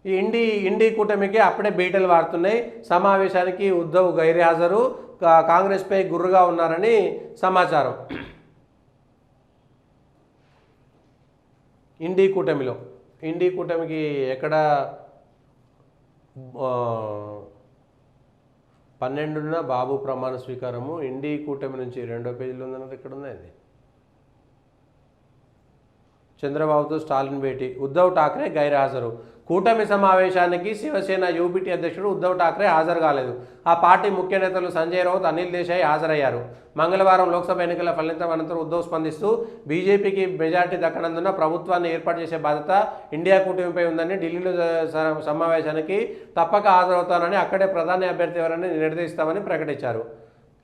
ఈ ఇండి కూటమికి అప్పుడే బీటలు వారుతున్నాయి. సమావేశానికి ఉద్ధవ్ గైర్హాజరు, కాంగ్రెస్పై గుర్రుగా ఉన్నారని సమాచారం. ఇండి కూటమికి ఎక్కడ 12న బాబు ప్రమాణ స్వీకారము. ఇండి కూటమి నుంచి 2వ పేజీలో ఉందన్నారు. ఇక్కడ ఉంది అది. చంద్రబాబుతో స్టాలిన్ భేటీ, ఉద్ధవ్ ఠాక్రే గైర్హాజరు. కూటమి సమావేశానికి శివసేన యూపీటీ అధ్యక్షుడు ఉద్ధవ్ ఠాక్రే హాజరు కాలేదు. ఆ పార్టీ ముఖ్య నేతలు సంజయ్ రౌత్, అనిల్ దేశాయ్ హాజరయ్యారు. మంగళవారం లోక్సభ ఎన్నికల ఫలితం అనంతరం ఉద్ధవ్ స్పందిస్తూ బీజేపీకి మెజార్టీ దక్కనందున ప్రభుత్వాన్ని ఏర్పాటు చేసే బాధ్యత ఇండియా కూటమిపై ఉందని, ఢిల్లీలో సమావేశానికి తప్పక హాజరవుతానని, అక్కడే ప్రధాని అభ్యర్థి ఎవరని నిర్ణయిస్తామని ప్రకటించారు.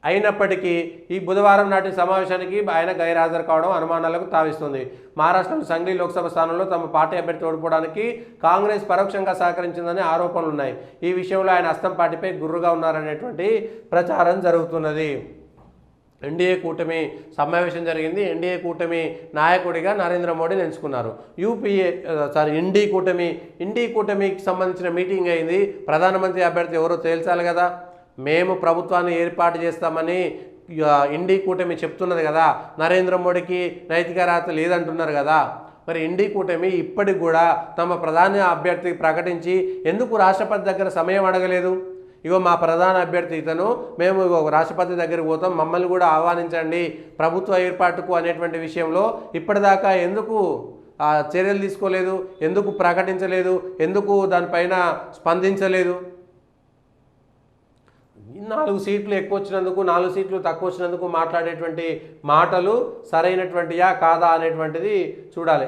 అయినప్పటికీ ఈ బుధవారం నాటి సమావేశానికి ఆయన గైర్హాజరు కావడం అనుమానాలకు తావిస్తుంది. మహారాష్ట్రలోని సంగ్లీ లోక్సభ స్థానంలో తమ పార్టీ అభ్యర్థి ఓడిపోవడానికి కాంగ్రెస్ పరోక్షంగా సహకరించిందని ఆరోపణలున్నాయి. ఈ విషయంలో ఆయన హస్తం పార్టీపై గుర్రుగా ఉన్నారనేటువంటి ప్రచారం జరుగుతున్నది. ఎన్డీఏ కూటమి సమావేశం జరిగింది. ఎన్డీఏ కూటమి నాయకుడిగా నరేంద్ర మోడీని ఎంచుకున్నారు. ఇండీ కూటమికి సంబంధించిన మీటింగ్ అయింది. ప్రధానమంత్రి అభ్యర్థి ఎవరో తేల్చాలి కదా. మేము ప్రభుత్వాన్ని ఏర్పాటు చేస్తామని ఇండీ కూటమి చెప్తున్నది కదా. నరేంద్ర మోడీకి నైతిక అర్హత లేదంటున్నారు కదా. మరి ఇండీ కూటమి ఇప్పటికి కూడా తమ ప్రధాన అభ్యర్థి ప్రకటించి ఎందుకు రాష్ట్రపతి దగ్గర సమయం అడగలేదు? ఇగో మా ప్రధాన అభ్యర్థి ఇతను, మేము రాష్ట్రపతి దగ్గరికి పోతాం, మమ్మల్ని కూడా ఆహ్వానించండి ప్రభుత్వ ఏర్పాటుకు అనేటువంటి విషయంలో ఇప్పటిదాకా ఎందుకు చర్యలు తీసుకోలేదు? ఎందుకు ప్రకటించలేదు? ఎందుకు దానిపైన స్పందించలేదు? 4 సీట్లు ఎక్కువ వచ్చినందుకు, 4 సీట్లు తక్కువ వచ్చినందుకు మాట్లాడేటువంటి మాటలు సరైనటువంటియా కాదా అనేటువంటిది చూడాలి.